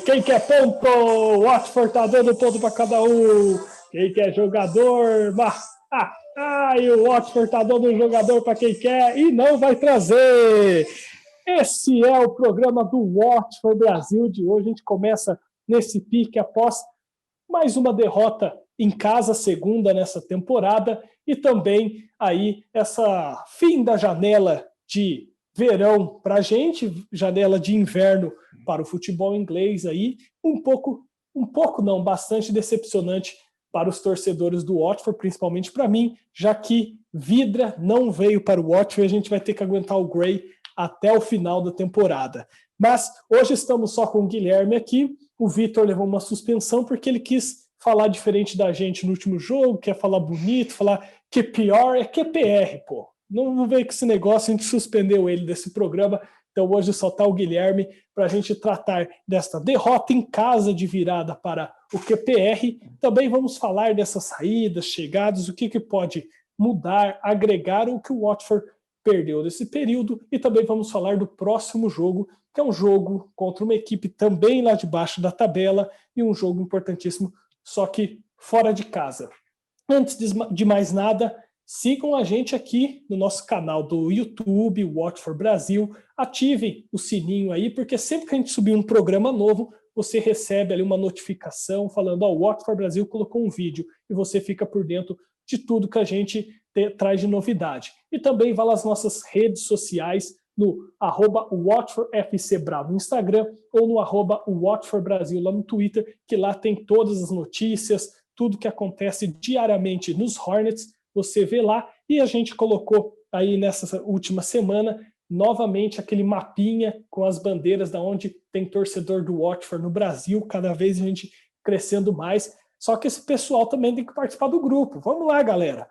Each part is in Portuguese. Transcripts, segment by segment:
Quem quer ponto? O Watford tá dando ponto para cada um. Quem quer jogador? E o Watford tá dando um jogador para quem quer e não vai trazer. Esse é o programa do Watford Brasil de hoje. A gente começa nesse pique após mais uma derrota em casa, segunda nessa temporada, e também aí essa fim da janela de verão para a gente, janela de inverno para o futebol inglês aí, bastante decepcionante para os torcedores do Watford, principalmente para mim, já que Vidra não veio para o Watford e a gente vai ter que aguentar o Gray até o final da temporada. Mas hoje estamos só com o Guilherme aqui. O Vitor levou uma suspensão porque ele quis falar diferente da gente no último jogo, quer falar bonito, falar que pior é QPR, pô. Não veio com esse negócio, a gente suspendeu ele desse programa. Então hoje só está o Guilherme para a gente tratar desta derrota em casa de virada para o QPR. Também vamos falar dessas saídas, chegadas, o que pode mudar, agregar o que o Watford perdeu nesse período. E também vamos falar do próximo jogo, que é um jogo contra uma equipe também lá de baixo da tabela e um jogo importantíssimo, só que fora de casa. Antes de mais nada, sigam a gente aqui no nosso canal do YouTube, Watford Brasil. Ativem o sininho aí, porque sempre que a gente subir um programa novo, você recebe ali uma notificação falando: o Watford Brasil colocou um vídeo, e você fica por dentro de tudo que a gente traz de novidade. E também vá nas nossas redes sociais, no @WatfordFCBravo no Instagram ou no @WatfordBrasil lá no Twitter, que lá tem todas as notícias, tudo que acontece diariamente nos Hornets, você vê lá. E a gente colocou aí nessa última semana novamente aquele mapinha com as bandeiras da onde tem torcedor do Watford no Brasil, cada vez a gente crescendo mais. Só que esse pessoal também tem que participar do grupo. Vamos lá, galera.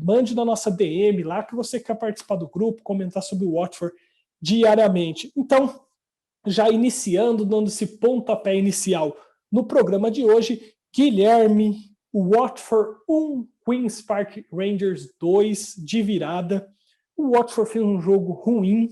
Mande na nossa DM lá que você quer participar do grupo, comentar sobre o Watford diariamente. Então, já iniciando, dando esse pontapé inicial no programa de hoje, Guilherme, o Watford 1, Queen's Park Rangers 2 de virada. O Watford fez um jogo ruim,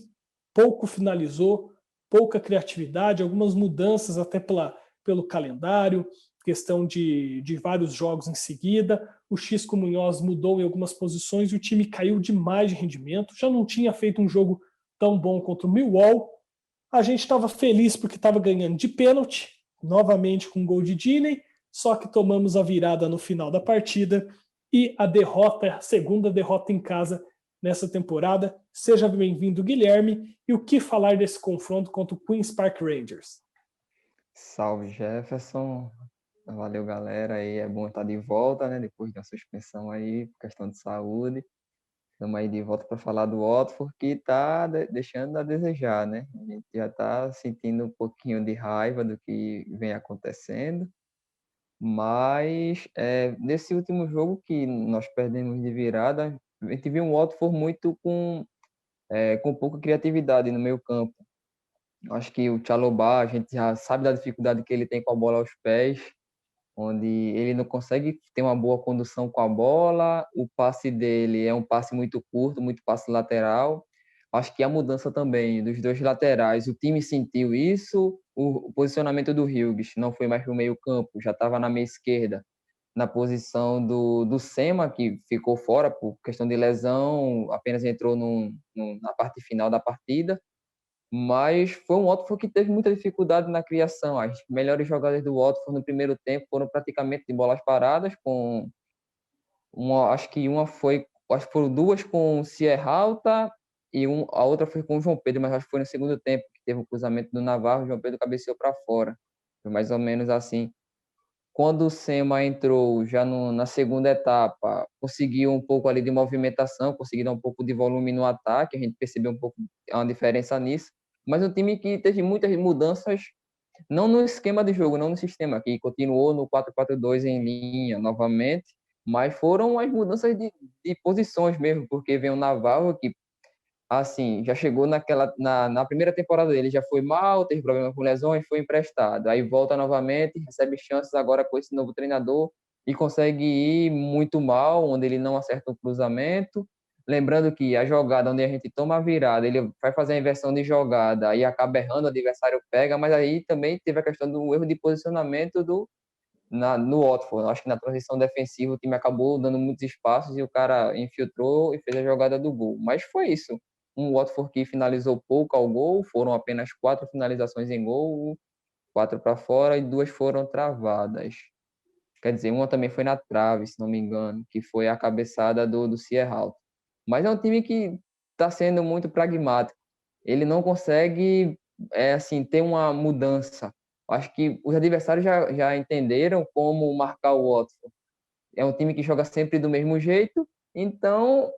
pouco finalizou, pouca criatividade, algumas mudanças até pelo calendário, questão de vários jogos em seguida. O Xisco Munhoz mudou em algumas posições e o time caiu demais de rendimento. Já não tinha feito um jogo tão bom contra o Millwall. A gente estava feliz porque estava ganhando de pênalti, novamente com um gol de Diney, só que tomamos a virada no final da partida e a segunda derrota em casa nessa temporada. Seja bem-vindo, Guilherme. E o que falar desse confronto contra o Queen's Park Rangers? Salve, Jefferson. Valeu, galera. Aí é bom estar de volta, né? Depois da suspensão aí, por questão de saúde. Estamos aí de volta para falar do Watford, que está deixando a desejar, né? A gente já está sentindo um pouquinho de raiva do que vem acontecendo. Mas nesse último jogo que nós perdemos de virada, a gente viu um Watford muito com pouca criatividade no meio campo. Acho que o Chalobah, a gente já sabe da dificuldade que ele tem com a bola aos pés, onde ele não consegue ter uma boa condução com a bola, o passe dele é um passe muito curto, muito passe lateral. Acho que a mudança também dos dois laterais, o time sentiu isso, o posicionamento do Hughes não foi mais para o meio campo, já estava na meia esquerda, na posição do Sema, que ficou fora por questão de lesão, apenas entrou na parte final da partida. Mas foi um Watford que teve muita dificuldade na criação. As melhores jogadas do Watford no primeiro tempo foram praticamente de bolas paradas, com acho que foram duas com o Sierralta e a outra foi com o João Pedro, mas acho que foi no segundo tempo que teve um cruzamento do Navarro, o João Pedro cabeceou para fora. Foi mais ou menos assim. Quando o Sema entrou já na segunda etapa, conseguiu um pouco ali de movimentação, conseguiu dar um pouco de volume no ataque, a gente percebeu um pouco uma diferença nisso, mas um time que teve muitas mudanças, não no esquema de jogo, não no sistema, que continuou no 4-4-2 em linha novamente, mas foram as mudanças de posições mesmo, porque veio o Navarro, que assim, já chegou na primeira temporada dele, já foi mal, teve problema com lesões, foi emprestado. Aí volta novamente, recebe chances agora com esse novo treinador e consegue ir muito mal, onde ele não acerta o cruzamento. lembrando que a jogada onde a gente toma a virada, ele vai fazer a inversão de jogada e acaba errando, o adversário pega, mas aí também teve a questão do erro de posicionamento no Watford. Acho que na transição defensiva o time acabou dando muitos espaços e o cara infiltrou e fez a jogada do gol. Mas foi isso. Um Watford que finalizou pouco ao gol, foram apenas 4 finalizações em gol, 4 para fora e 2 foram travadas. Quer dizer, uma também foi na trave, se não me engano, que foi a cabeçada do Sierra. Mas é um time que está sendo muito pragmático. Ele não consegue assim, ter uma mudança. Acho que os adversários já entenderam como marcar o Watford. É um time que joga sempre do mesmo jeito, então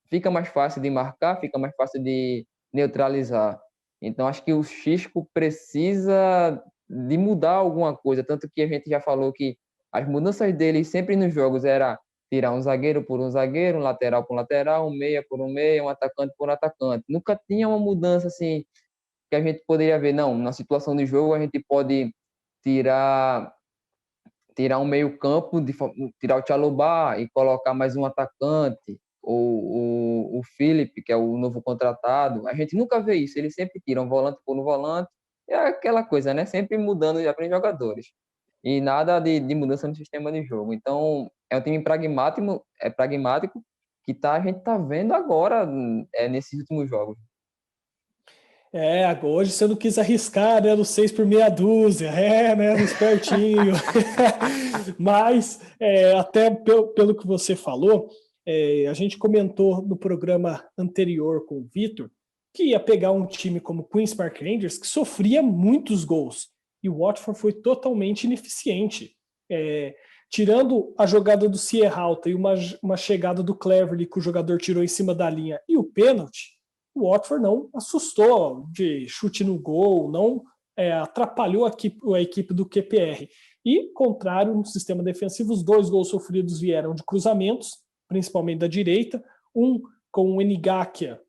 fica mais fácil de marcar, fica mais fácil de neutralizar. Então acho que o Xisco precisa de mudar alguma coisa, tanto que a gente já falou que as mudanças dele sempre nos jogos era tirar um zagueiro por um zagueiro, um lateral por um lateral, um meia por um meia, um atacante por um atacante. Nunca tinha uma mudança assim que a gente poderia ver, não, na situação de jogo a gente pode tirar um meio-campo, tirar o Tchalobah e colocar mais um atacante, ou o Felipe, que é o novo contratado. A gente nunca vê isso, eles sempre tiram um volante por um volante, é aquela coisa, né? Sempre mudando já para os jogadores. E nada de mudança no sistema de jogo. Então, é um time pragmático que a gente está vendo agora nesses últimos jogos. Hoje você não quis arriscar, né, no 6 por meia dúzia, né, no espertinho. Mas, até pelo que você falou, a gente comentou no programa anterior com o Vitor que ia pegar um time como o Queen's Park Rangers que sofria muitos gols. E o Watford foi totalmente ineficiente. Tirando a jogada do Sierra Alta e uma chegada do Cleverley que o jogador tirou em cima da linha e o pênalti, o Watford não assustou de chute no gol, não atrapalhou a equipe do QPR. E, contrário, no sistema defensivo, os 2 gols sofridos vieram de cruzamentos, principalmente da direita, um com o Enigakia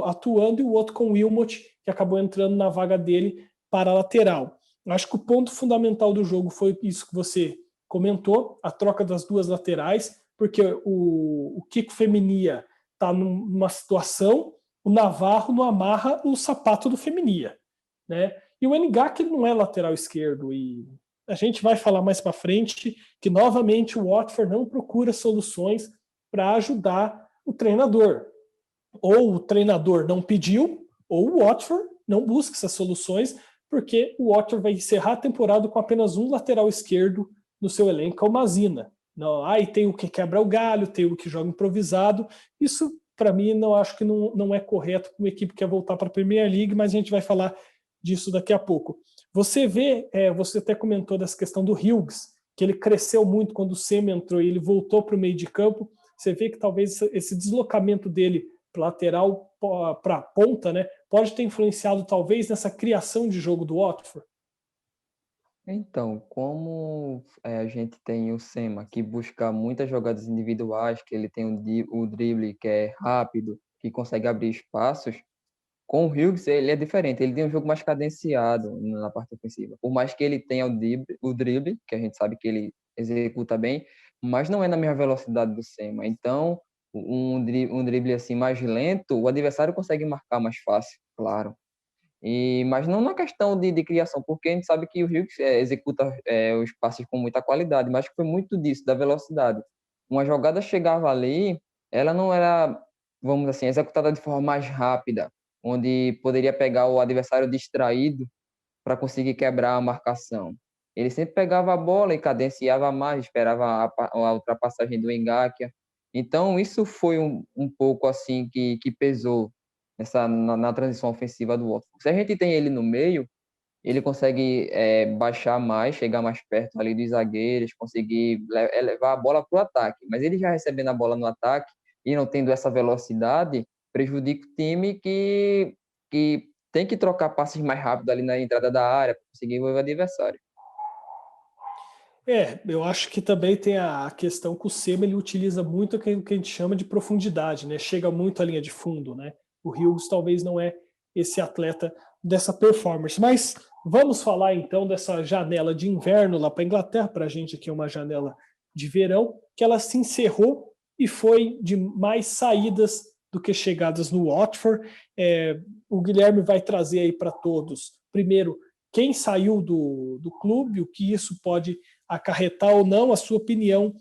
atuando e o outro com o Wilmot, que acabou entrando na vaga dele para a lateral. Acho que o ponto fundamental do jogo foi isso que você comentou, a troca das 2 laterais, porque o Kiko Femenia está numa situação, o Navarro não amarra o sapato do Femenia, né? E o Ngak não é lateral esquerdo, e a gente vai falar mais para frente que novamente o Watford não procura soluções para ajudar o treinador. Ou o treinador não pediu, ou o Watford não busca essas soluções, porque o Watford vai encerrar a temporada com apenas um lateral esquerdo no seu elenco, que é o Mazina. Não, aí tem o que quebra o galho, tem o que joga improvisado. Isso, para mim, acho que não é correto para uma equipe que quer voltar para a Premier League, mas a gente vai falar disso daqui a pouco. Você vê, você até comentou dessa questão do Hughes, que ele cresceu muito quando o Sema entrou e ele voltou para o meio de campo. Você vê que talvez esse deslocamento dele para lateral, para a ponta, né, pode ter influenciado talvez nessa criação de jogo do Watford? Então, como a gente tem o Sema, que busca muitas jogadas individuais, que ele tem o drible que é rápido, que consegue abrir espaços, com o Hughes ele é diferente, ele tem um jogo mais cadenciado na parte ofensiva. Por mais que ele tenha o drible, que a gente sabe que ele executa bem, mas não é na mesma velocidade do Sema. Então, um drible assim mais lento, o adversário consegue marcar mais fácil, claro. Mas não na questão de criação, porque a gente sabe que o Hughes executa os passes com muita qualidade, mas foi muito disso, da velocidade. Uma jogada chegava ali, ela não era, vamos assim, executada de forma mais rápida, onde poderia pegar o adversário distraído para conseguir quebrar a marcação. Ele sempre pegava a bola e cadenciava mais, esperava a ultrapassagem do Ngakia. Então, isso foi um pouco assim que pesou na transição ofensiva do Watford. Se a gente tem ele no meio, ele consegue baixar mais, chegar mais perto ali dos zagueiros, conseguir levar a bola para o ataque. Mas ele já recebendo a bola no ataque e não tendo essa velocidade, prejudica o time que tem que trocar passes mais rápido ali na entrada da área para conseguir o adversário. Eu acho que também tem a questão que o Sema ele utiliza muito o que a gente chama de profundidade, né? Chega muito à linha de fundo, né? O Hughes talvez não é esse atleta dessa performance. Mas vamos falar então dessa janela de inverno lá para a Inglaterra, para a gente aqui é uma janela de verão, que ela se encerrou e foi de mais saídas do que chegadas no Watford. O Guilherme vai trazer aí para todos, primeiro, quem saiu do clube, o que isso pode acarretar ou não, a sua opinião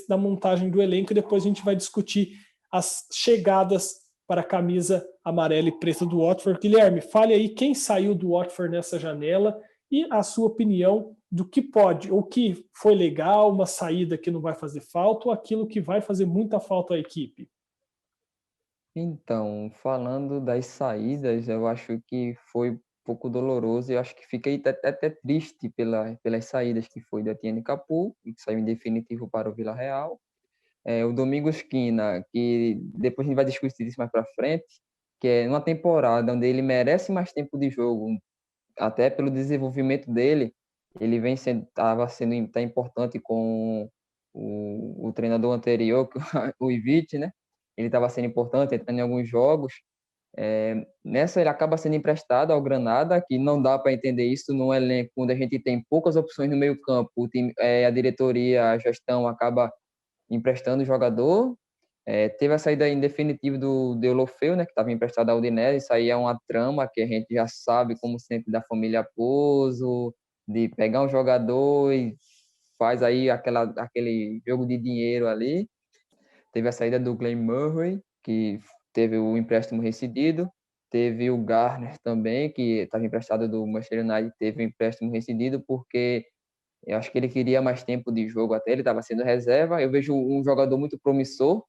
da montagem do elenco, e depois a gente vai discutir as chegadas para a camisa amarela e preta do Watford. Guilherme, fale aí quem saiu do Watford nessa janela e a sua opinião do que pode, ou que foi legal, uma saída que não vai fazer falta, ou aquilo que vai fazer muita falta à equipe. Então, falando das saídas, eu acho que foi um pouco doloroso. Eu acho que fiquei até triste pelas saídas que foi da Etienne Capoue, que saiu em definitivo para o Villarreal. O Domingos Quina, que depois a gente vai discutir isso mais para frente, que é uma temporada onde ele merece mais tempo de jogo, até pelo desenvolvimento dele. Ele estava sendo tá importante com o treinador anterior, o Ivic, né? Ele estava sendo importante, entrando em alguns jogos. Nessa ele acaba sendo emprestado ao Granada, que não dá para entender isso num elenco onde a gente tem poucas opções no meio campo. A diretoria, a gestão acaba emprestando o jogador. Teve a saída em definitivo do Deulofeu, né, que estava emprestado ao Udinese. Isso aí é uma trama que a gente já sabe, como sempre, da família Pozzo, de pegar um jogador e faz aí aquele jogo de dinheiro ali. Teve a saída do Glenn Murray, que teve o empréstimo rescindido. Teve o Garner também, que estava emprestado do Manchester United, teve o empréstimo rescindido porque eu acho que ele queria mais tempo de jogo até, ele estava sendo reserva. Eu vejo um jogador muito promissor,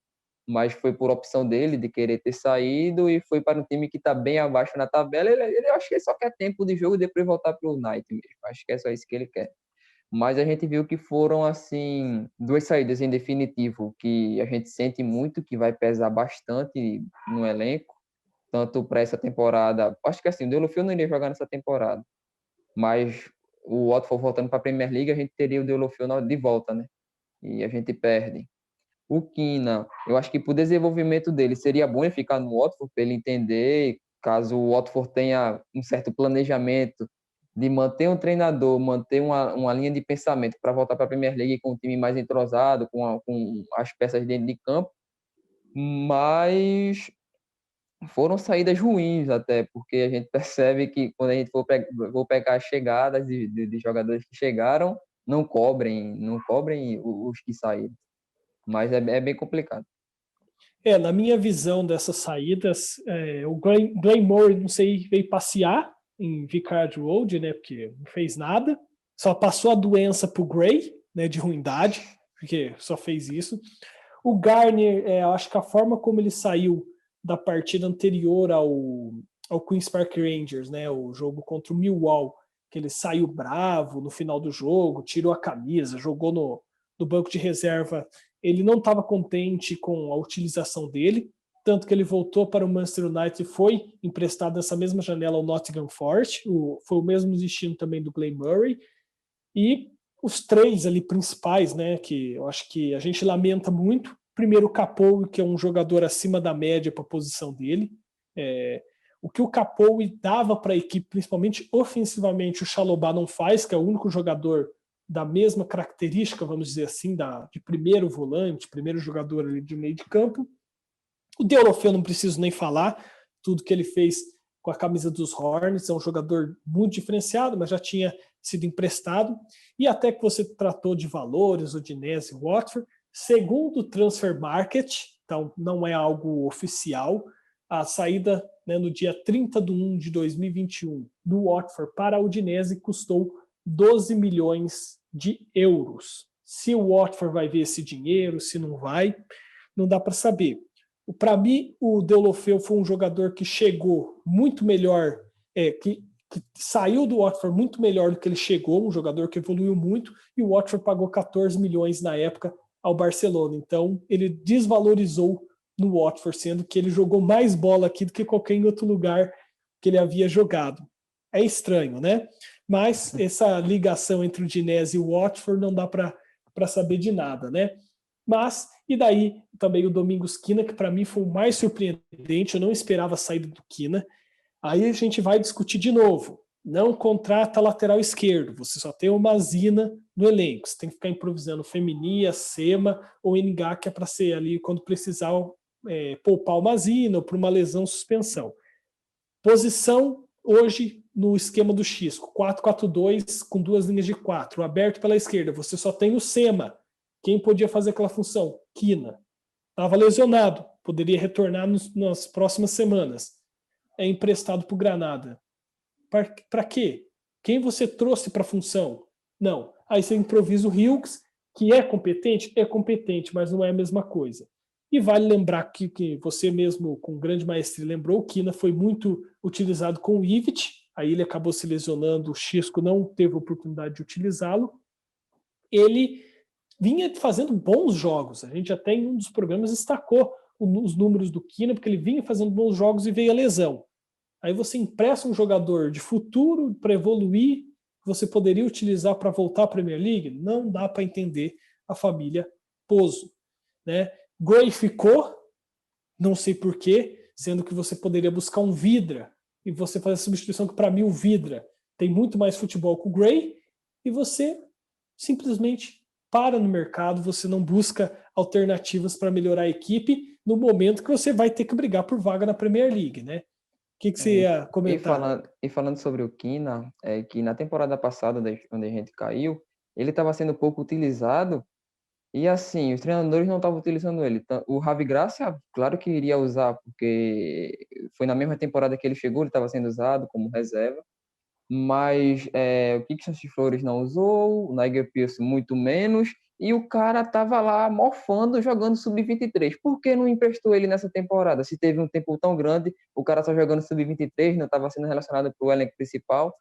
mas foi por opção dele de querer ter saído e foi para um time que está bem abaixo na tabela. Ele acho que ele só quer tempo de jogo e depois voltar para o United mesmo. Acho que é só isso que ele quer. Mas a gente viu que foram assim duas saídas em definitivo que a gente sente muito que vai pesar bastante no elenco, tanto para essa temporada. Acho que assim, o Deulofeu não iria jogar nessa temporada, mas o Watford voltando para a Premier League, a gente teria o Deulofeu de volta, né? E a gente perde. O Quina, eu acho que para o desenvolvimento dele seria bom ele ficar no Watford, para ele entender, caso o Watford tenha um certo planejamento de manter um treinador, manter uma linha de pensamento para voltar para a Premier League com um time mais entrosado, com as peças dentro de campo, mas foram saídas ruins até, porque a gente percebe que quando a gente for pegar as chegadas de jogadores que chegaram, não cobrem os que saíram. Mas é bem complicado. Na minha visão dessas saídas, o Glenn Murray, não sei, veio passear em Vicarage Road, né, porque não fez nada, só passou a doença pro Gray, né, de ruindade, porque só fez isso. O Garner, eu acho que a forma como ele saiu da partida anterior ao Queen's Park Rangers, né, o jogo contra o Millwall, que ele saiu bravo no final do jogo, tirou a camisa, jogou no banco de reserva. Ele não estava contente com a utilização dele, tanto que ele voltou para o Manchester United e foi emprestado nessa mesma janela ao Nottingham Forest. Foi o mesmo destino também do Glenn Murray. E os três ali principais, né, que eu acho que a gente lamenta muito. Primeiro o Capoue, que é um jogador acima da média para a posição dele. O que o Capoue dava para a equipe, principalmente ofensivamente, o Chalobah não faz, que é o único jogador da mesma característica, vamos dizer assim, de primeiro volante, primeiro jogador ali de meio de campo. O Deulofeu não preciso nem falar, tudo que ele fez com a camisa dos Hornets, é um jogador muito diferenciado, mas já tinha sido emprestado. E até que você tratou de valores, Udinese e Watford, segundo o Transfer Market, então não é algo oficial, a saída, né, no dia 30 de 1 de 2021 do Watford para a Udinese custou 12 milhões de euros. Se o Watford vai ver esse dinheiro, se não vai, não dá para saber. Para mim, o Deulofeu foi um jogador que chegou muito melhor, que saiu do Watford muito melhor do que ele chegou, um jogador que evoluiu muito, e o Watford pagou 14 milhões na época ao Barcelona. Então, ele desvalorizou no Watford, sendo que ele jogou mais bola aqui do que qualquer outro lugar que ele havia jogado. É estranho, né? Mas essa ligação entre o Udinese e o Watford não dá para saber de nada, né? Mas, e daí também o Domingos Quina, que para mim foi o mais surpreendente, eu não esperava a saída do Quina. Aí a gente vai discutir de novo. Não contrata lateral esquerdo, você só tem uma Zina no elenco. Você tem que ficar improvisando Femenia, Sema ou Ngá, que é para ser ali quando precisar poupar o Mazina ou por uma lesão, suspensão. Posição hoje no esquema do Xisco, 4-4-2 com 2 linhas de 4, aberto pela esquerda, você só tem o Sema. Quem podia fazer aquela função? Quina. Estava lesionado, poderia retornar nas próximas semanas. É emprestado para o Granada. Para quê? Quem você trouxe para a função? Não. Aí você improvisa o Hughes, que é competente? É competente, mas não é a mesma coisa. E vale lembrar que você mesmo, com grande maestria, lembrou, o Quina foi muito utilizado com o Ivic, aí ele acabou se lesionando, o Xisco não teve oportunidade de utilizá-lo. Ele vinha fazendo bons jogos, a gente até em um dos programas destacou os números do Quina, porque ele vinha fazendo bons jogos e veio a lesão. Aí você empresta um jogador de futuro para evoluir, você poderia utilizar para voltar à Premier League? Não dá para entender a família Pozo, né? Gray ficou, não sei porquê, sendo que você poderia buscar um Vidra e você fazer a substituição, que para mim o Vidra tem muito mais futebol que o Gray, e você simplesmente para no mercado, você não busca alternativas para melhorar a equipe no momento que você vai ter que brigar por vaga na Premier League, né? O que você ia comentar? E falando sobre o Quina, que na temporada passada, onde a gente caiu, ele estava sendo pouco utilizado e, assim, os treinadores não estavam utilizando ele. O Javi Gracia, claro que iria usar, porque foi na mesma temporada que ele chegou, ele estava sendo usado como reserva, mas o Kixon Flores não usou, o Nigel Pearce muito menos, e o cara tava lá morfando, jogando sub-23. Por que não emprestou ele nessa temporada? Se teve um tempo tão grande, o cara só jogando sub-23, não estava sendo relacionado para o elenco principal.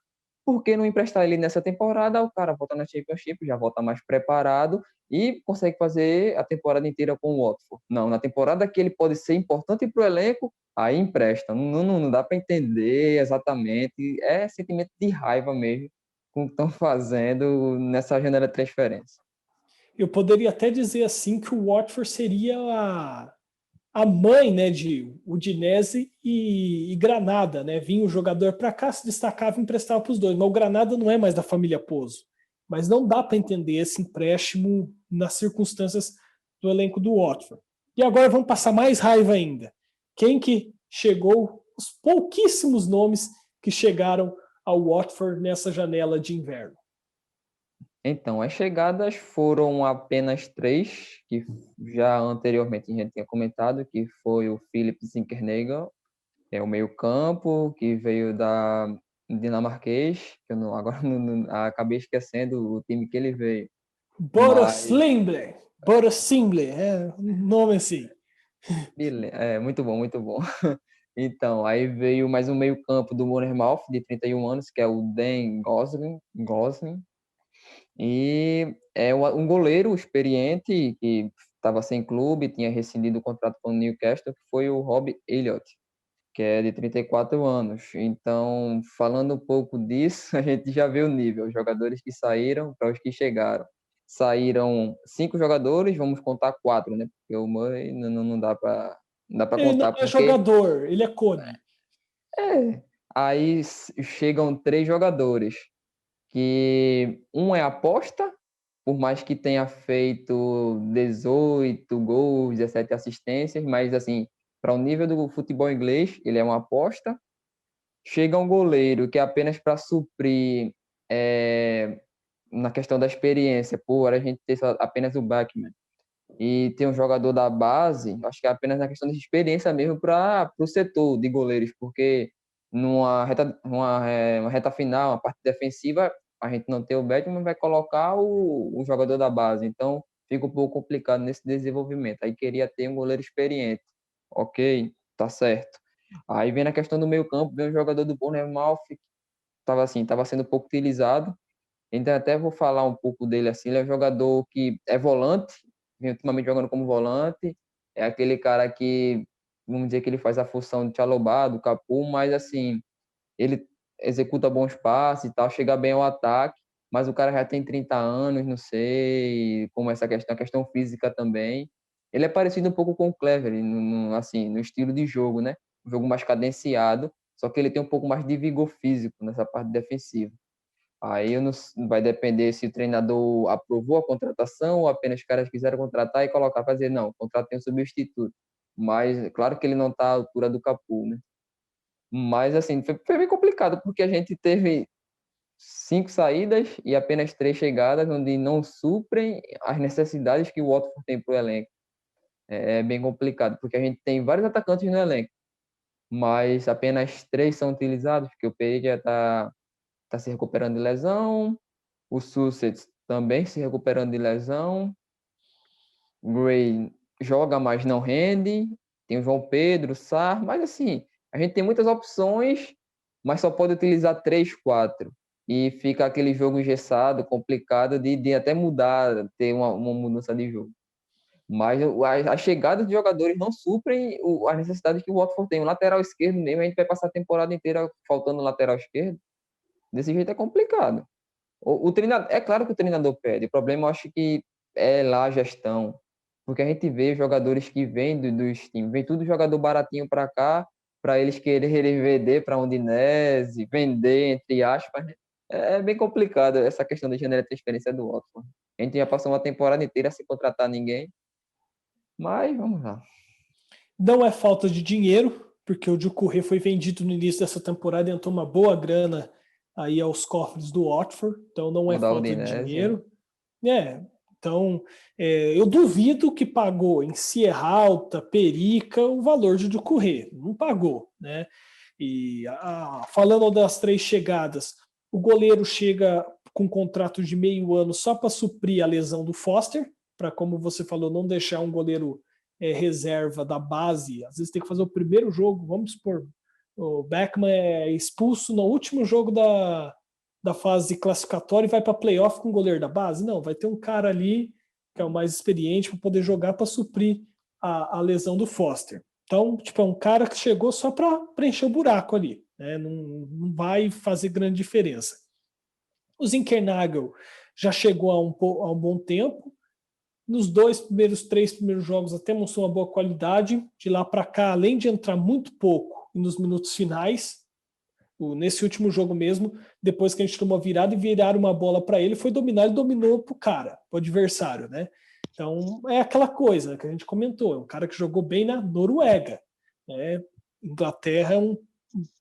Por que não emprestar ele nessa temporada? O cara volta na Championship, já volta mais preparado e consegue fazer a temporada inteira com o Watford. Não, na temporada que ele pode ser importante para o elenco, aí empresta. Não dá para entender exatamente. É sentimento de raiva mesmo com o que estão fazendo nessa janela de transferência. Eu poderia até dizer assim que o Watford seria a mãe, né, de Udinese e Granada, né? Vinha o jogador para cá, se destacava e emprestava para os dois. Mas o Granada não é mais da família Pozo. Mas não dá para entender esse empréstimo nas circunstâncias do elenco do Watford. E agora vamos passar mais raiva ainda. Quem que chegou? Os pouquíssimos nomes que chegaram ao Watford nessa janela de inverno. Então, as chegadas foram apenas 3, que já anteriormente a gente tinha comentado, que foi o Philip Zinkernagel, o meio-campo, que veio da dinamarquês, que eu não, agora acabei esquecendo o time que ele veio. Boroslimble, é um nome assim. Muito bom, muito bom. Então, aí veio mais um meio-campo do Bournemouth, de 31 anos, que é o Dan Gosling. E é um goleiro experiente que estava sem clube, tinha rescindido o contrato com o Newcastle, que foi o Rob Elliott, que é de 34 anos. Então, falando um pouco disso, a gente já vê o nível, os jogadores que saíram para os que chegaram. Saíram 5 jogadores, vamos contar 4, né? Porque o Murray não dá para Ele não contar, é porque jogador, ele é cone. aí chegam 3 jogadores, que um é aposta, por mais que tenha feito 18 gols, 17 assistências, mas assim, para o nível do futebol inglês, ele é uma aposta. Chega um goleiro que é apenas para suprir na questão da experiência, por a gente ter apenas o Bachmann e tem um jogador da base, acho que é apenas na questão de experiência mesmo para o setor de goleiros, porque uma reta final, uma parte defensiva, a gente não tem o Batman, vai colocar o jogador da base, então fica um pouco complicado nesse desenvolvimento. Aí queria ter um goleiro experiente, ok, tá certo. Aí vem na questão do meio campo, vem um jogador do Bournemouth, estava sendo pouco utilizado, então até vou falar um pouco dele assim, ele é um jogador que é volante, vem ultimamente jogando como volante, é aquele cara que, vamos dizer que ele faz a função de Chalobah, do Capu, mas assim, ele executa bons passes e tal, chega bem ao ataque, mas o cara já tem 30 anos, não sei como essa questão, a questão física também. Ele é parecido um pouco com o Clever, assim, no estilo de jogo, né? Um jogo mais cadenciado, só que ele tem um pouco mais de vigor físico nessa parte defensiva. Aí não, vai depender se o treinador aprovou a contratação ou apenas os caras quiseram contratar e colocar, fazer, não, contratei um substituto. mas claro que ele não está à altura do Cafu, né? Mas assim, foi bem complicado, porque a gente teve 5 saídas e apenas 3 chegadas, onde não suprem as necessidades que o Watford tem para o elenco. É bem complicado, porque a gente tem vários atacantes no elenco, mas apenas 3 são utilizados, porque o Pereira tá se recuperando de lesão, o Sussex também se recuperando de lesão, o Gray joga, mas não rende, tem o João Pedro, o Sarr, mas assim, a gente tem muitas opções, mas só pode utilizar 3, 4. E fica aquele jogo engessado, complicado de até mudar, ter uma mudança de jogo. Mas a chegada de jogadores não suprem as necessidades que o Watford tem. O lateral esquerdo mesmo, a gente vai passar a temporada inteira faltando o lateral esquerdo. Desse jeito é complicado. O treinador, é claro que o treinador pede. O problema, eu acho que é lá a gestão. Porque a gente vê jogadores que vêm dos times, vem tudo jogador baratinho para cá, para eles quererem vender para a Udinese, vender, entre aspas, né? É bem complicado essa questão da janela de transferência do Watford. A gente já passou uma temporada inteira sem contratar ninguém, mas vamos lá. Não é falta de dinheiro, porque o Doucouré foi vendido no início dessa temporada e entrou uma boa grana aí aos cofres do Watford, então não é O da falta de Udinese, né? dinheiro. Então eu duvido que pagou em Sierra Alta, Perica, o valor de Doucouré. Não pagou, né? E falando das 3 chegadas, o goleiro chega com um contrato de meio ano só para suprir a lesão do Foster, para, como você falou, não deixar um goleiro reserva da base. Às vezes tem que fazer o primeiro jogo, vamos supor, o Beckman é expulso no último jogo da fase classificatória e vai para playoff com o goleiro da base. Não, vai ter um cara ali que é o mais experiente para poder jogar para suprir a lesão do Foster. Então, tipo, é um cara que chegou só para preencher o buraco ali, né? Não vai fazer grande diferença. O Zinkernagel já chegou há um bom tempo. Nos 3 primeiros jogos até mostrou uma boa qualidade. De lá para cá, além de entrar muito pouco nos minutos finais, nesse último jogo mesmo, depois que a gente tomou virada e viraram uma bola para ele, foi dominar e dominou pro cara, pro adversário, né? Então é aquela coisa que a gente comentou, é um cara que jogou bem na Noruega, né? Inglaterra é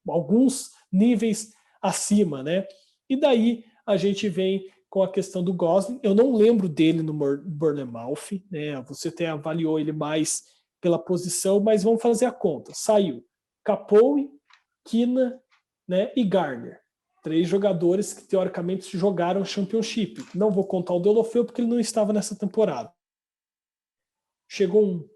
alguns níveis acima, né? E daí a gente vem com a questão do Gosling. Eu não lembro dele no Bournemouth, né? Você até avaliou ele mais pela posição, mas vamos fazer a conta. Saiu Capoe, Kina, né, e Garner. 3 jogadores que teoricamente jogaram Championship. Não vou contar o Deulofeu porque ele não estava nessa temporada. Chegou um.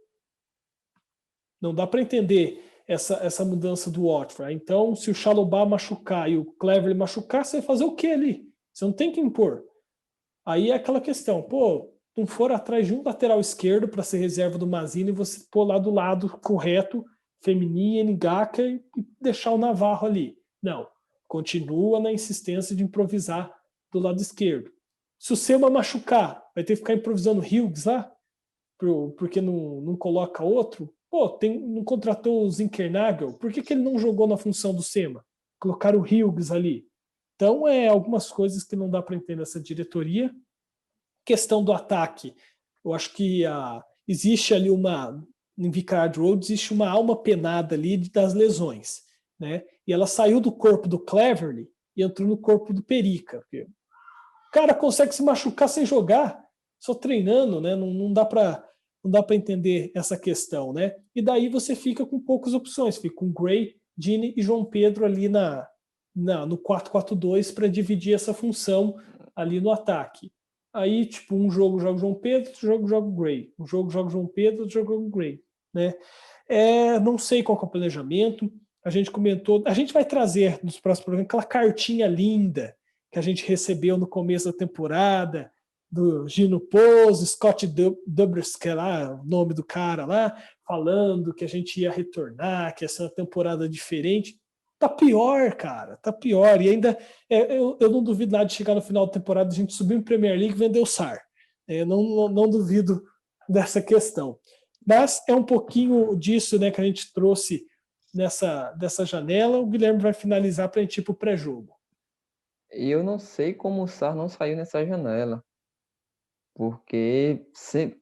Não dá para entender essa mudança do Watford. Então, se o Chalobah machucar e o Cleverley machucar, você vai fazer o que ali? Você não tem que impor. Aí é aquela questão, pô, não for atrás de um lateral esquerdo para ser reserva do Mazzini e você pôr lá do lado correto, Femini, Ngaka e deixar o Navarro ali. Não, continua na insistência de improvisar do lado esquerdo. Se o Sema machucar, vai ter que ficar improvisando Hughes lá, porque não coloca outro. Pô, não contratou o Zinkernagel, por que ele não jogou na função do Sema? Colocaram o Hughes ali. Então, algumas coisas que não dá para entender essa diretoria. Questão do ataque, eu acho que existe ali em Vicarage Road, existe uma alma penada ali das lesões, né? E ela saiu do corpo do Cleverley e entrou no corpo do Perica. O cara consegue se machucar sem jogar, só treinando, né? Não dá para entender essa questão, né? E daí você fica com poucas opções, fica com Gray, Dini e João Pedro ali no 4-4-2 para dividir essa função ali no ataque. Aí, tipo, um jogo joga o João Pedro, outro jogo joga o Gray. Um jogo joga o João Pedro, outro joga o Gray, né? Não sei qual é o planejamento. A gente comentou, a gente vai trazer nos próximos programas aquela cartinha linda que a gente recebeu no começo da temporada, do Gino Pose, Scott Dubrus, que é lá o nome do cara lá, falando que a gente ia retornar, que ia ser uma temporada diferente. Tá pior, cara, tá pior. E ainda, eu não duvido nada de chegar no final da temporada, a gente subir em Premier League e vender o SAR. Eu não duvido dessa questão. Mas é um pouquinho disso, né, que a gente trouxe dessa janela. O Guilherme vai finalizar para a gente ir para o pré-jogo. E eu não sei como o Sarr não saiu nessa janela. porque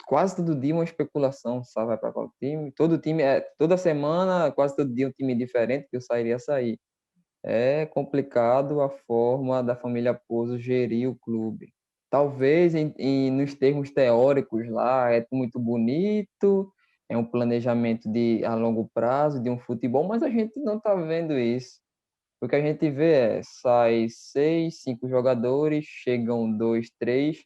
quase todo dia uma especulação, sabe, vai para qual time. Todo time, toda semana, quase todo dia um time diferente que eu sairia a sair. É complicado a forma da família Pouso gerir o clube. Talvez nos termos teóricos lá é muito bonito, é um planejamento a longo prazo de um futebol, mas a gente não está vendo isso. O que a gente vê sai 6, 5 jogadores, chegam 2, 3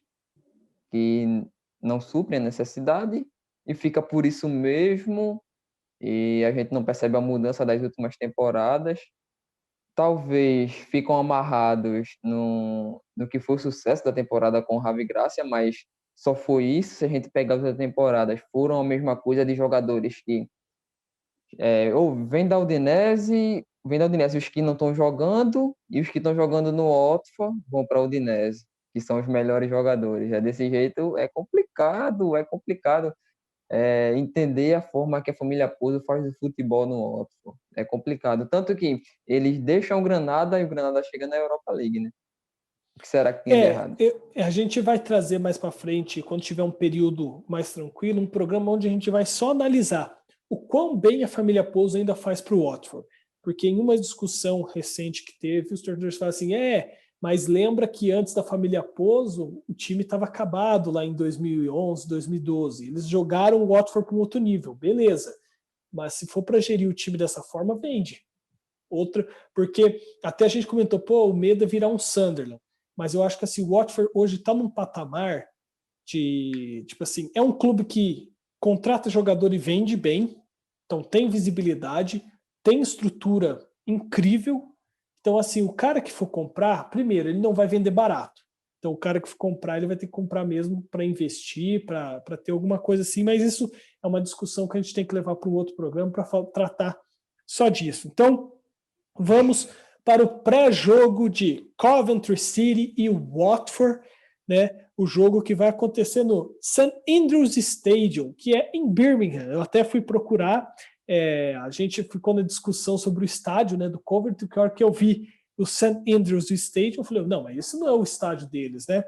que não suprem a necessidade e fica por isso mesmo, e a gente não percebe a mudança das últimas temporadas. Talvez ficam amarrados no que foi o sucesso da temporada com o Ravi Gracia, mas só foi isso. Se a gente pegar as outras temporadas, foram a mesma coisa de jogadores que ou vem da Udinese os que não estão jogando, e os que estão jogando no Watford vão para a Udinese, que são os melhores jogadores. Desse jeito é complicado entender a forma que a família Pouso faz o futebol no Watford. É complicado. Tanto que eles deixam o Granada e o Granada chega na Europa League, né? O que será que tem de errado? A gente vai trazer mais para frente, quando tiver um período mais tranquilo, um programa onde a gente vai só analisar o quão bem a família Pouso ainda faz para o Watford. Porque em uma discussão recente que teve, os torcedores falaram assim, mas lembra que antes da família Pouso, o time estava acabado lá em 2011, 2012. Eles jogaram o Watford para um outro nível, beleza. Mas se for para gerir o time dessa forma, vende. Outra, porque até a gente comentou, o medo é virar um Sunderland. Mas eu acho que assim, o Watford hoje está num patamar de, tipo assim, é um clube que contrata jogador e vende bem, então tem visibilidade, tem estrutura incrível. Então, assim, o cara que for comprar, primeiro, ele não vai vender barato. Então, o cara que for comprar, ele vai ter que comprar mesmo para investir, para ter alguma coisa assim. Mas isso é uma discussão que a gente tem que levar para um outro programa para tratar só disso. Então, vamos para o pré-jogo de Coventry City e Watford, né? O jogo que vai acontecer no St. Andrews Stadium, que é em Birmingham. Eu até fui procurar, a gente ficou na discussão sobre o estádio, né, do Coventry, que a hora que eu vi o St. Andrews Stadium, eu falei, não, mas esse não é o estádio deles, né?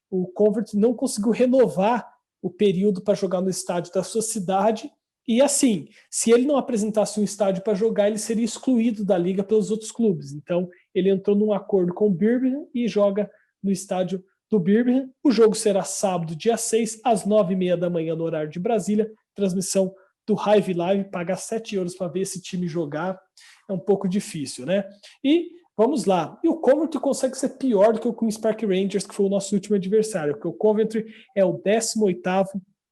O Coventry não conseguiu renovar o período para jogar no estádio da sua cidade. E assim, se ele não apresentasse um estádio para jogar, ele seria excluído da liga pelos outros clubes. Então, ele entrou num acordo com o Birmingham e joga no estádio do Birmingham. O jogo será sábado, dia 6, às 9h30 da manhã, no horário de Brasília. Transmissão do Hive Live. Pagar 7 euros para ver esse time jogar é um pouco difícil, né? E vamos lá. E o Coventry consegue ser pior do que o Queen's Park Rangers, que foi o nosso último adversário, porque o Coventry é o 18º,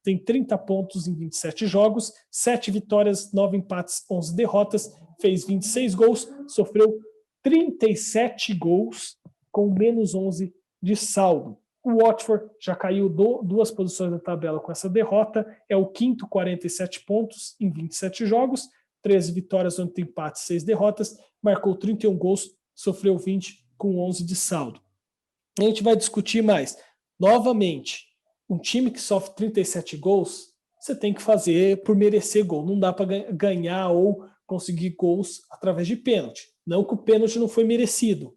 tem 30 pontos em 27 jogos, 7 vitórias, 9 empates, 11 derrotas, fez 26 gols, sofreu 37 gols com menos 11 de saldo. O Watford já caiu 2 posições na tabela com essa derrota, é o quinto, 47 pontos em 27 jogos, 13 vitórias, 8 empates, 6 derrotas, marcou 31 gols, sofreu 20 com 11 de saldo. A gente vai discutir mais. Novamente, um time que sofre 37 gols, você tem que fazer por merecer gol. Não dá para ganhar ou conseguir gols através de pênalti. Não que o pênalti não foi merecido,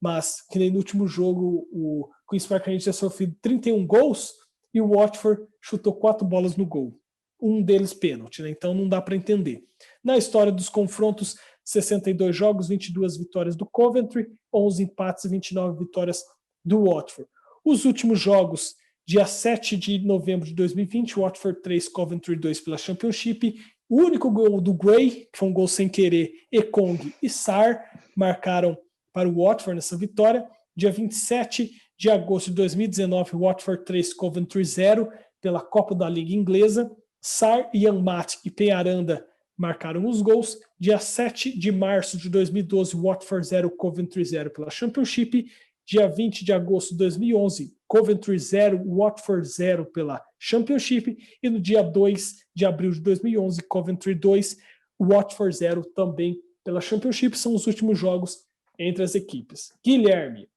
mas que nem no último jogo o Queen's Park Rangers sofreu 31 gols e o Watford chutou 4 bolas no gol. Um deles pênalti, né? Então não dá para entender. Na história dos confrontos, 62 jogos, 22 vitórias do Coventry, 11 empates e 29 vitórias do Watford. Os últimos jogos, dia 7 de novembro de 2020, Watford 3, Coventry 2 pela Championship. O único gol do Gray, que foi um gol sem querer, Ekong e Sarr marcaram para o Watford nessa vitória. Dia 27 de agosto de 2019, Watford 3, Coventry 0 pela Copa da Liga Inglesa. Sarr, Janmaat e Penharanda marcaram os gols. Dia 7 de março de 2012, Watford 0, Coventry 0 pela Championship. Dia 20 de agosto de 2011, Coventry 0, Watford 0 pela Championship. E no dia 2 de abril de 2011, Coventry 2, Watford 0 também pela Championship. São os últimos jogos entre as equipes. Guilherme,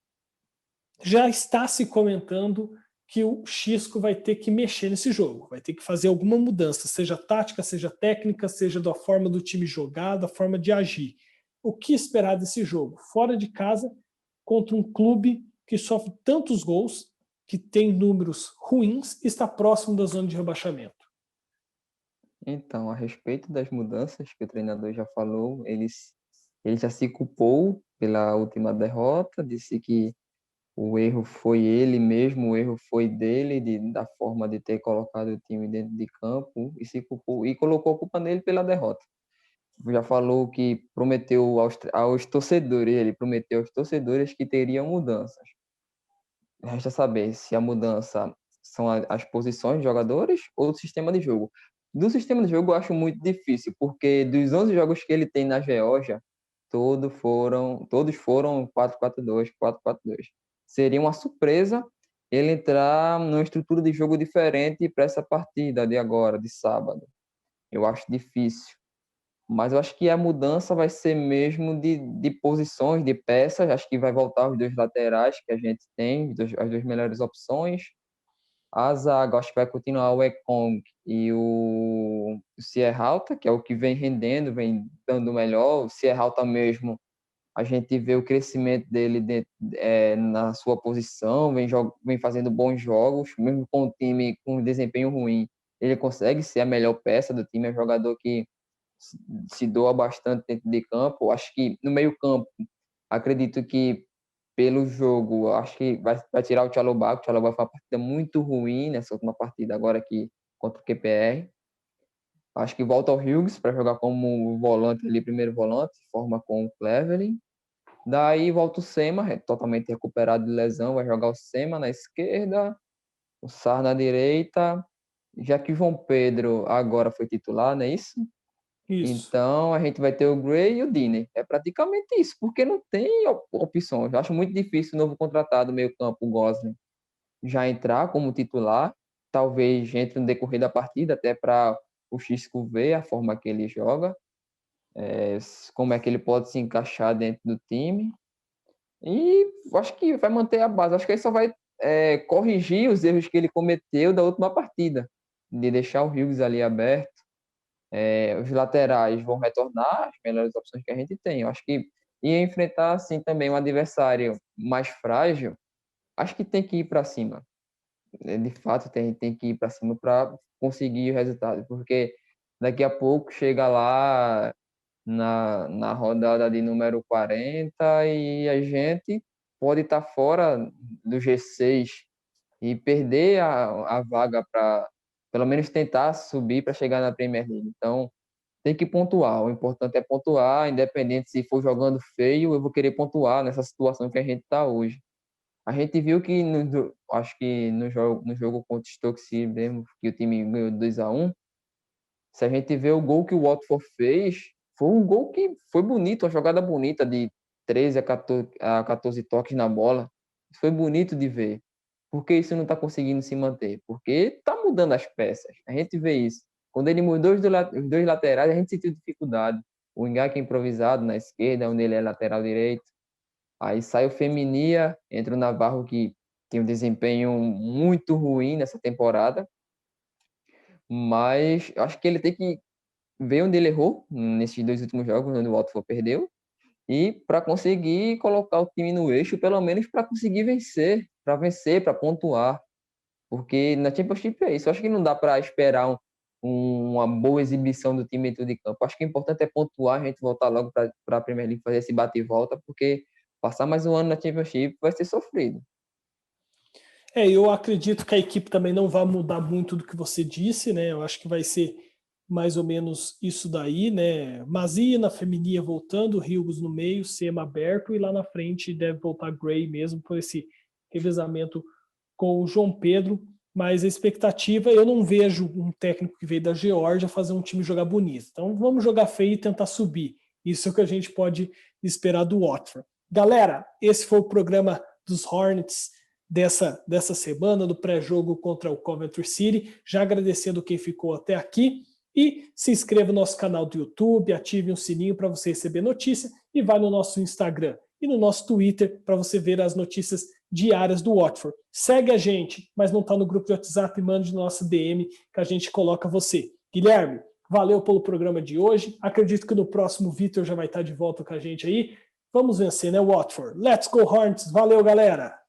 já está se comentando que o Xisco vai ter que mexer nesse jogo, vai ter que fazer alguma mudança, seja tática, seja técnica, seja da forma do time jogar, da forma de agir. O que esperar desse jogo? Fora de casa, contra um clube que sofre tantos gols, que tem números ruins está próximo da zona de rebaixamento? Então, a respeito das mudanças que o treinador já falou, ele já se culpou pela última derrota, disse que o erro foi ele mesmo, o erro foi dele, da forma de ter colocado o time dentro de campo, e se culpou e colocou a culpa nele pela derrota. Já falou que prometeu aos torcedores, ele prometeu aos torcedores que teriam mudanças. Resta saber se a mudança são as posições de jogadores ou do sistema de jogo. Do sistema de jogo eu acho muito difícil, porque dos 11 jogos que ele tem na Geórgia, todos foram 4-4-2, 4-4-2. Seria uma surpresa ele entrar numa estrutura de jogo diferente para essa partida de agora, de sábado. Eu acho difícil. Mas eu acho que a mudança vai ser mesmo de posições, de peças. Acho que vai voltar os dois laterais que a gente tem, as duas melhores opções. A zaga, acho que vai continuar o Ekong e o Sierralta, que é o que vem rendendo, vem dando melhor. O Sierralta mesmo, a gente vê o crescimento dele na sua posição, vem fazendo bons jogos, mesmo com o time com desempenho ruim. Ele consegue ser a melhor peça do time, é um jogador que se doa bastante dentro de campo. Acho que no meio-campo, acredito que pelo jogo, acho que vai tirar o Chalobah. O Chalobah foi uma partida muito ruim nessa última partida, agora aqui contra o QPR. Acho que volta ao Hughes para jogar como volante ali, primeiro volante, forma com o Cleverley. Daí volta o Sema, totalmente recuperado de lesão, vai jogar o Sema na esquerda, o Sarr na direita, já que o João Pedro agora foi titular, não é isso? Isso. Então, a gente vai ter o Gray e o Deeney. É praticamente isso, porque não tem opções. Eu acho muito difícil o novo contratado meio-campo, o Gosling, já entrar como titular. Talvez entre no decorrer da partida, até para o Xisco ver a forma que ele joga, como é que ele pode se encaixar dentro do time. E acho que vai manter a base. Acho que ele só vai corrigir os erros que ele cometeu da última partida, de deixar o Hughes ali aberto. Os laterais vão retornar, as melhores opções que a gente tem. Eu acho que ia enfrentar, assim, também um adversário mais frágil, acho que tem que ir para cima. De fato, tem que ir para cima para conseguir o resultado, porque daqui a pouco chega lá na rodada de número 40 e a gente pode estar fora do G6 e perder a vaga para, pelo menos, tentar subir para chegar na Premier League. Então, tem que pontuar. O importante é pontuar, independente se for jogando feio, eu vou querer pontuar nessa situação que a gente está hoje. A gente viu que, acho que no jogo contra o Stoke City mesmo, que o time ganhou 2-1, se a gente vê o gol que o Watford fez, foi um gol que foi bonito, uma jogada bonita de 13 a 14 toques na bola. Foi bonito de ver. Por que isso não está conseguindo se manter? Porque está mudando as peças. A gente vê isso. Quando ele mudou os dois laterais, a gente sentiu dificuldade. O Ngaki improvisado na esquerda, onde ele é lateral direito. Aí sai o Feminia, entra o Navarro, que tem um desempenho muito ruim nessa temporada. Mas acho que ele tem que ver onde ele errou nesses dois últimos jogos, onde o Watford perdeu, e para conseguir colocar o time no eixo, pelo menos para conseguir vencer, para pontuar. Porque na Championship é isso. Eu acho que não dá para esperar uma boa exibição do time dentro de campo. Acho que o importante é pontuar, a gente voltar logo para a Premier League, fazer esse bate e volta, porque passar mais um ano na Championship vai ser sofrido. Eu acredito que a equipe também não vai mudar muito do que você disse, né? Eu acho que vai ser mais ou menos isso daí, né? Mazina, Feminia voltando, Hughes no meio, Sema aberto e lá na frente deve voltar Gray mesmo por esse revezamento com o João Pedro. Mas a expectativa, eu não vejo um técnico que veio da Geórgia fazer um time jogar bonito. Então vamos jogar feio e tentar subir. Isso é o que a gente pode esperar do Watford. Galera, esse foi o programa dos Hornets dessa semana, do pré-jogo contra o Coventry City. Já agradecendo quem ficou até aqui. E se inscreva no nosso canal do YouTube, ative o sininho para você receber notícia e vai no nosso Instagram e no nosso Twitter para você ver as notícias diárias do Watford. Segue a gente, mas não está no grupo de WhatsApp, mande no nosso DM que a gente coloca você. Guilherme, valeu pelo programa de hoje. Acredito que no próximo o Vitor já vai estar de volta com a gente aí. Vamos vencer, né, Watford? Let's go Hornets. Valeu, galera!